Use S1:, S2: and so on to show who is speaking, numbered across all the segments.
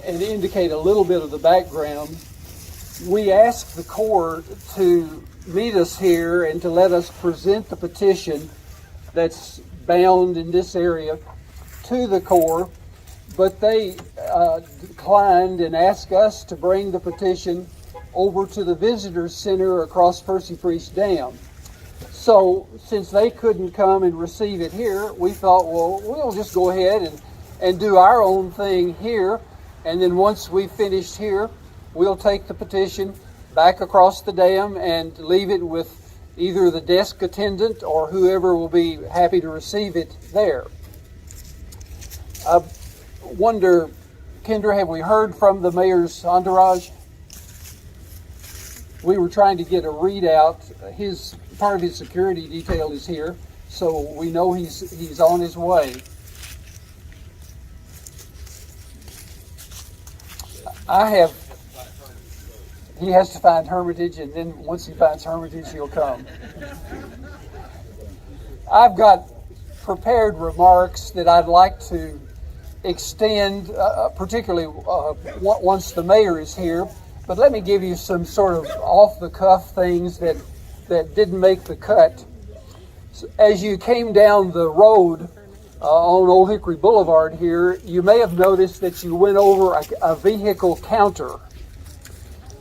S1: and indicate a little bit of the background. We asked the Corps to meet us here and to let us present the petition that's bound in this area to the Corps, but they declined and asked us to bring the petition over to the Visitors Center across Percy Priest Dam. So since they couldn't come and receive it here, we thought, well, we'll just go ahead and do our own thing here, and then once we finished here, we'll take the petition back across the dam and leave it with either the desk attendant or whoever will be happy to receive it there. I wonder, Kendra, have we heard from the mayor's entourage? We were trying to get a readout. Part of his security detail is here, so we know he's on his way. He has to find Hermitage, and then once he finds Hermitage, he'll come. I've got prepared remarks that I'd like to extend, particularly once the mayor is here, but let me give you some sort of off-the-cuff things that didn't make the cut. As you came down the road on Old Hickory Boulevard here, you may have noticed that you went over a vehicle counter.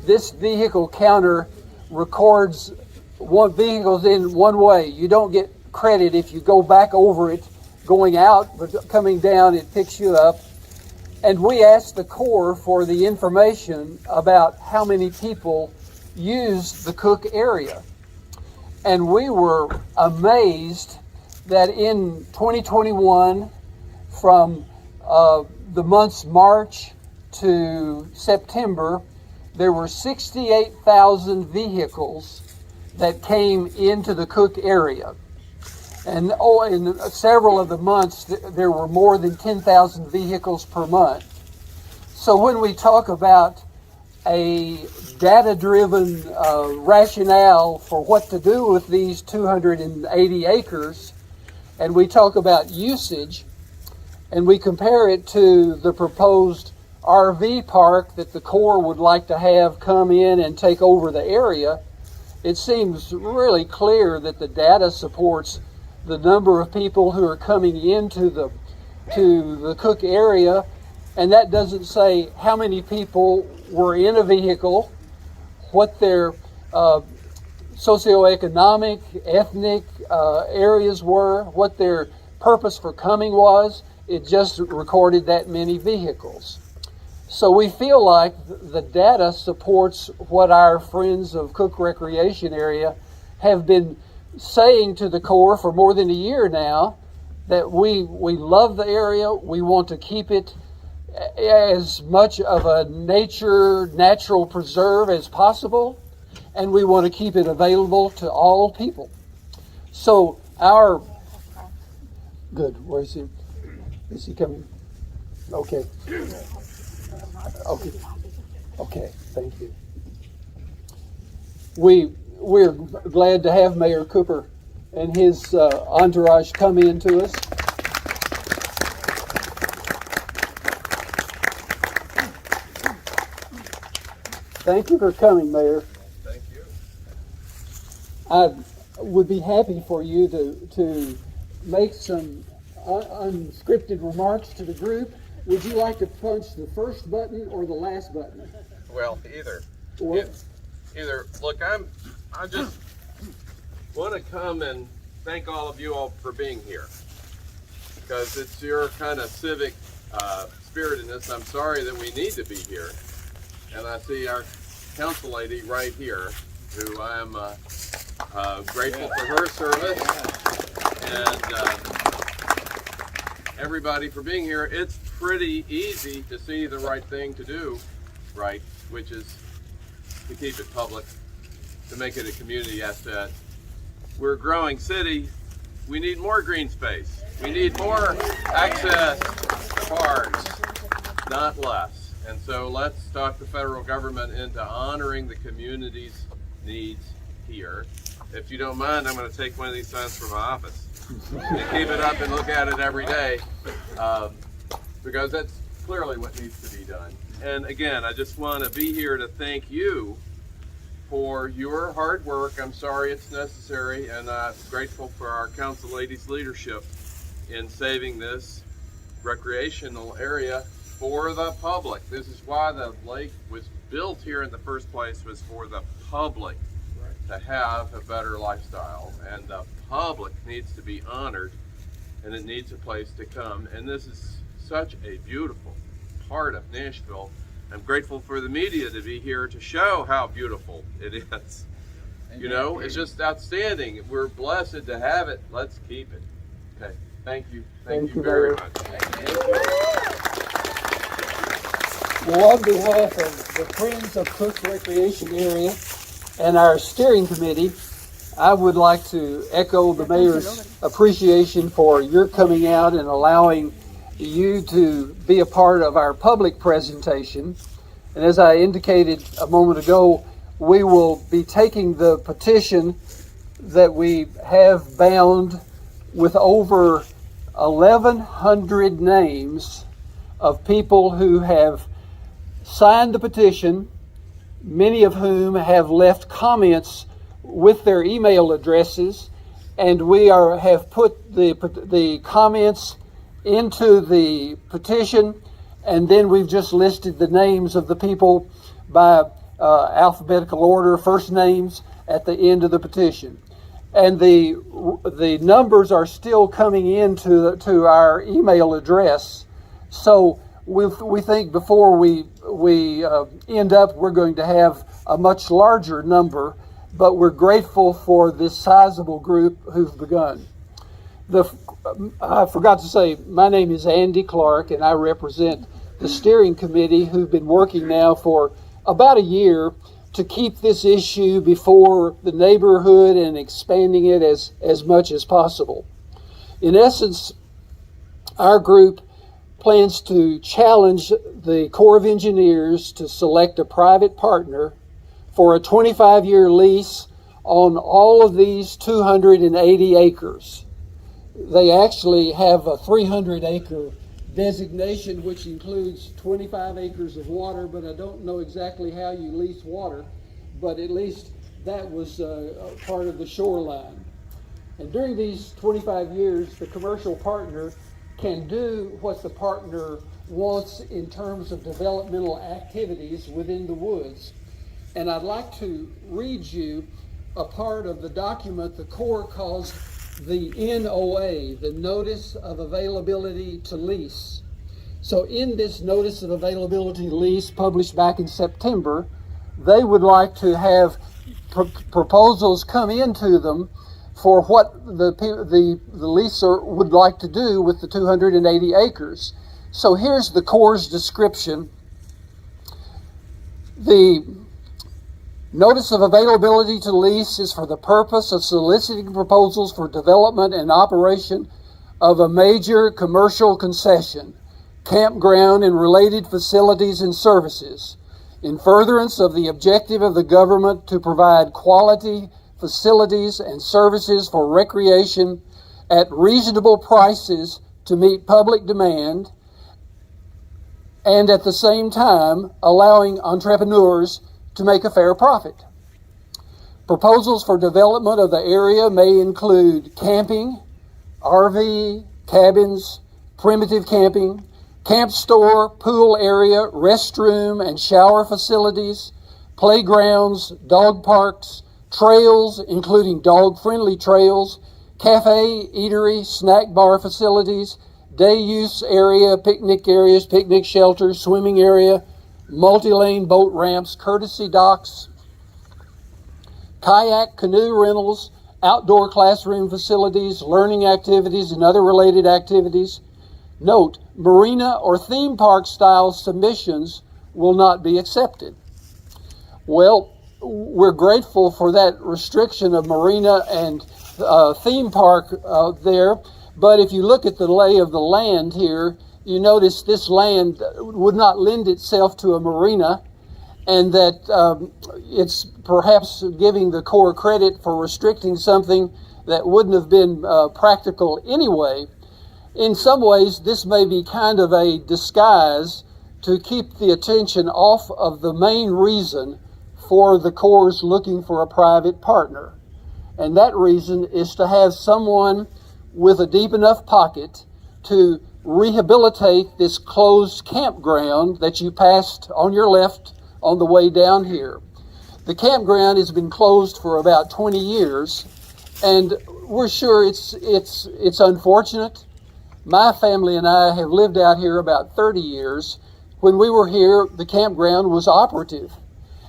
S1: This vehicle counter records vehicles in one way. You don't get credit if you go back over it going out, but coming down it picks you up. And we asked the Corps for the information about how many people use the Cook area. And we were amazed that in 2021, from the months March to September, there were 68,000 vehicles that came into the Cook area. And in several of the months, there were more than 10,000 vehicles per month. So when we talk about a data-driven rationale for what to do with these 280 acres, and we talk about usage, and we compare it to the proposed RV park that the Corps would like to have come in and take over the area, it seems really clear that the data supports the number of people who are coming into the Cook area, and that doesn't say how many people were in a vehicle, what their socioeconomic, ethnic areas were, what their purpose for coming was. It just recorded that many vehicles. So we feel like the data supports what our friends of Cook Recreation Area have been saying to the Corps for more than a year now, that we love the area, we want to keep it as much of a natural preserve as possible, and we want to keep it available to all people. So good, where is he? Is he coming? Okay. Okay, thank you. We're glad to have Mayor Cooper and his entourage come in to us. Thank you for coming, Mayor.
S2: Thank you.
S1: I would be happy for you to make some unscripted remarks to the group. Would you like to punch the first button or the last button?
S2: Well, either. Either. Look, I just want to come and thank all of you all for being here, because it's your kind of civic spiritedness. I'm sorry that we need to be here, and I see our council lady right here, who I am grateful for her service, and everybody for being here. It's pretty easy to see the right thing to do, right, which is to keep it public, to make it a community asset. We're a growing city. We need more green space. We need more access to parks, not less. And so let's talk the federal government into honoring the community's needs here. If you don't mind, I'm going to take one of these signs from my office and keep it up and look at it every day, because that's clearly what needs to be done. And again, I just want to be here to thank you for your hard work. I'm sorry it's necessary, and I'm grateful for our council ladies' leadership in saving this recreational area for the public. This is why the lake was built here in the first place, was for the public to have a better lifestyle, and the public needs to be honored, and it needs a place to come. And this is such a beautiful part of Nashville. I'm grateful for the media to be here to show how beautiful it is. You know, it's just outstanding. We're blessed to have it. Let's keep it. Okay, thank you. Thank you very much.
S1: Well, on behalf of the Friends of Cook Recreation Area and our steering committee, I would like to echo the mayor's appreciation for your coming out and allowing you to be a part of our public presentation. And as I indicated a moment ago, we will be taking the petition that we have bound with over 1,100 names of people who have signed the petition, many of whom have left comments with their email addresses, and we have put the comments into the petition, and then we've just listed the names of the people by alphabetical order, first names at the end of the petition. And the numbers are still coming into to our email address, so we think before we end up, we're going to have a much larger number, but we're grateful for this sizable group who've begun. I forgot to say, my name is Andy Clark, and I represent the steering committee who've been working now for about a year to keep this issue before the neighborhood and expanding it as much as possible. In essence, our group plans to challenge the Corps of Engineers to select a private partner for a 25-year lease on all of these 280 acres. They actually have a 300-acre designation, which includes 25 acres of water, but I don't know exactly how you lease water, but at least that was part of the shoreline. And during these 25 years, the commercial partner can do what the partner wants in terms of developmental activities within the woods. And I'd like to read you a part of the document the Corps calls the NOA, the Notice of Availability to Lease. So in this Notice of Availability to Lease, published back in September, they would like to have proposals come into them for what the leaser would like to do with the 280 acres. So here's the Corps' description. The Notice of Availability to Lease is for the purpose of soliciting proposals for development and operation of a major commercial concession, campground, and related facilities and services, in furtherance of the objective of the government to provide quality facilities and services for recreation at reasonable prices to meet public demand, and at the same time allowing entrepreneurs to make a fair profit. Proposals for development of the area may include camping, RV, cabins, primitive camping, camp store, pool area, restroom and shower facilities, playgrounds, dog parks, trails, including dog-friendly trails, cafe, eatery, snack bar facilities, day use area, picnic areas, picnic shelters, swimming area, multi-lane boat ramps, courtesy docks, kayak, canoe rentals, outdoor classroom facilities, learning activities, and other related activities. Note, marina or theme park style submissions will not be accepted. Well, we're grateful for that restriction of marina and theme park there, but if you look at the lay of the land here, you notice this land would not lend itself to a marina, and that it's perhaps giving the Corps credit for restricting something that wouldn't have been practical anyway. In some ways, this may be kind of a disguise to keep the attention off of the main reason for the Corps looking for a private partner. And that reason is to have someone with a deep enough pocket to rehabilitate this closed campground that you passed on your left on the way down here. The campground has been closed for about 20 years, and we're sure it's unfortunate. My family and I have lived out here about 30 years. When we were here, the campground was operative,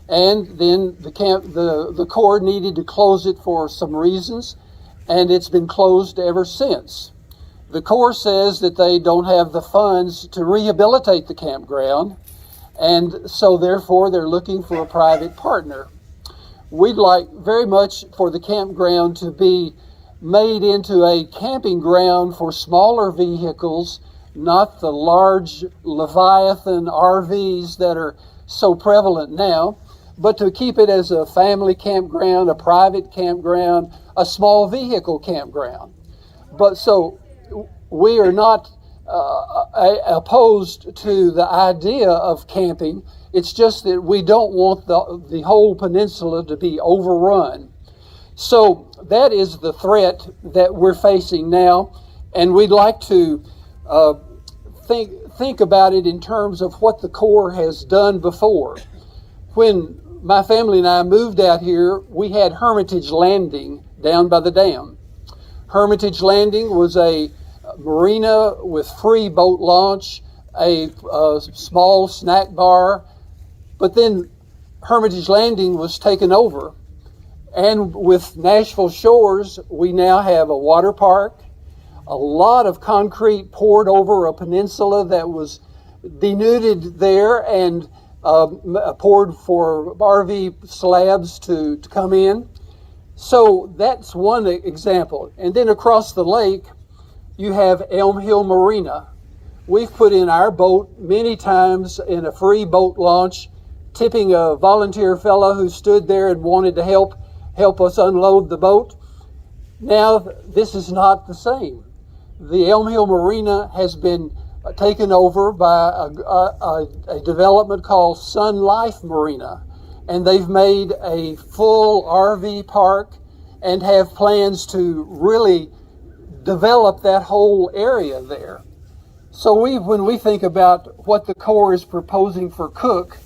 S1: and then the Corps needed to close it for some reasons, and it's been closed ever since. The Corps says that they don't have the funds to rehabilitate the campground, and so therefore they're looking for a private partner. We'd like very much for the campground to be made into a camping ground for smaller vehicles, not the large Leviathan RVs that are so prevalent now, but to keep it as a family campground, a private campground, a small vehicle campground. But so we are not opposed to the idea of camping. It's just that we don't want the whole peninsula to be overrun. So that is the threat that we're facing now, and we'd like to think about it in terms of what the Corps has done before. When my family and I moved out here, we had Hermitage Landing down by the dam. Hermitage Landing was a marina with free boat launch, a small snack bar, but then Hermitage Landing was taken over. And with Nashville Shores, we now have a water park, a lot of concrete poured over a peninsula that was denuded there and poured for RV slabs to come in. So that's one example. And then across the lake, you have Elm Hill Marina. We've put in our boat many times in a free boat launch, tipping a volunteer fellow who stood there and wanted to help us unload the boat. Now, this is not the same. The Elm Hill Marina has been taken over by a development called Sun Life Marina, and they've made a full RV park and have plans to really develop that whole area there. So when we think about what the Corps is proposing for Cook,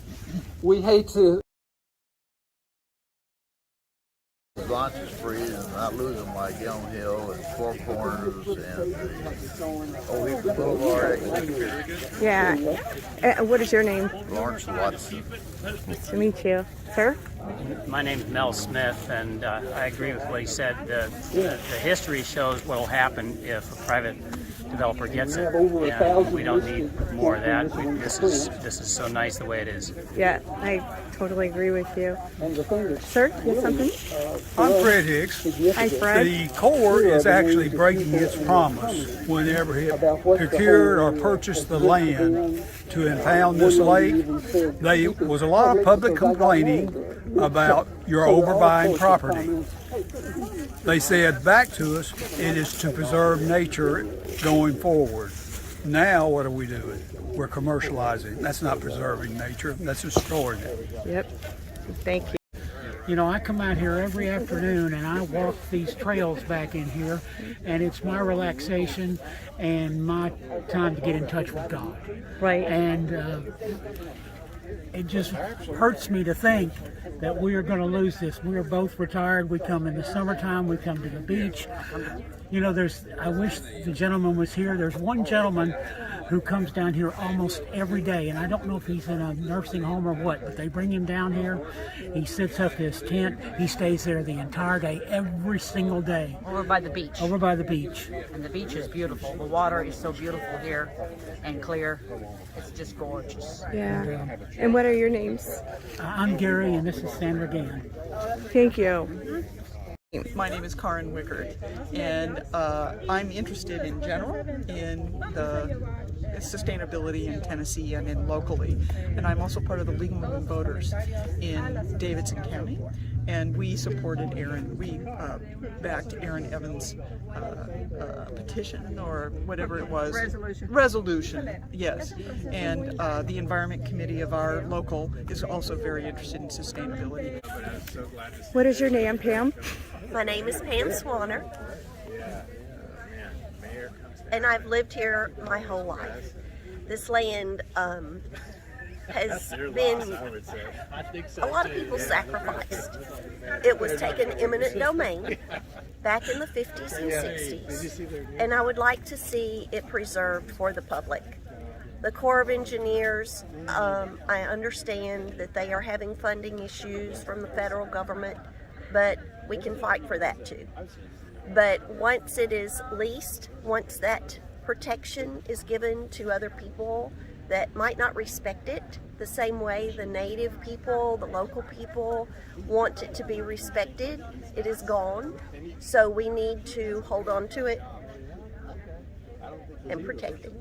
S1: we hate to
S3: launch is free and not lose them like Elm Hill and Four Corners and the Ohio Boulevard.
S4: Yeah. What is your name?
S3: Lawrence Watson.
S4: Nice to meet you. Sir?
S5: My name is Mel Smith, and I agree with what he said. The history shows what will happen if a private developer gets it, and we don't need more of that. This is so nice the way it is.
S4: Yeah, I totally agree with you. Sir, you have something?
S6: I'm Fred Hicks.
S4: Hi, Fred.
S6: The Corps is actually breaking its promise whenever it procured or purchased the land to impound this lake. There was a lot of public complaining about your overbuying property. They said back to us, it is to preserve nature going forward. Now what are we doing? We're commercializing. That's not preserving nature, that's destroying it.
S4: Yep. Thank you.
S7: You know, I come out here every afternoon and I walk these trails back in here, and it's my relaxation and my time to get in touch with God.
S4: Right.
S7: And it just hurts me to think that we are going to lose this. We are both retired. We come in the summertime. We come to the beach. You know, I wish the gentleman was here. There's one gentleman who comes down here almost every day, and I don't know if he's in a nursing home or what, but they bring him down here. He sits up his tent. He stays there the entire day, every single day.
S8: Over by the beach.
S7: Over by the beach.
S8: And the beach is beautiful. The water is so beautiful here and clear. It's just gorgeous.
S4: Yeah. And what are your names?
S7: I'm Gary, and this is Sandra Gann.
S4: Thank you.
S9: My name is Karen Wickard, and I'm interested in general in the sustainability in Tennessee and in locally. And I'm also part of the League of Women Voters in Davidson County. and we supported Aaron. We backed Aaron Evans' petition or whatever it was. Resolution, yes. And the Environment Committee of our local is also very interested in sustainability.
S4: What is your name, Pam?
S10: My name is Pam Swanner, and I've lived here my whole life. This land has been a lot of people sacrificed. It was taken eminent domain back in the 50s and 60s, and I would like to see it preserved for the public. The Corps of Engineers, I understand that they are having funding issues from the federal government, but we can fight for that too. But once it is leased, once that protection is given to other people that might not respect it the same way the native people, the local people want it to be respected, it is gone. So we need to hold on to it and protect it.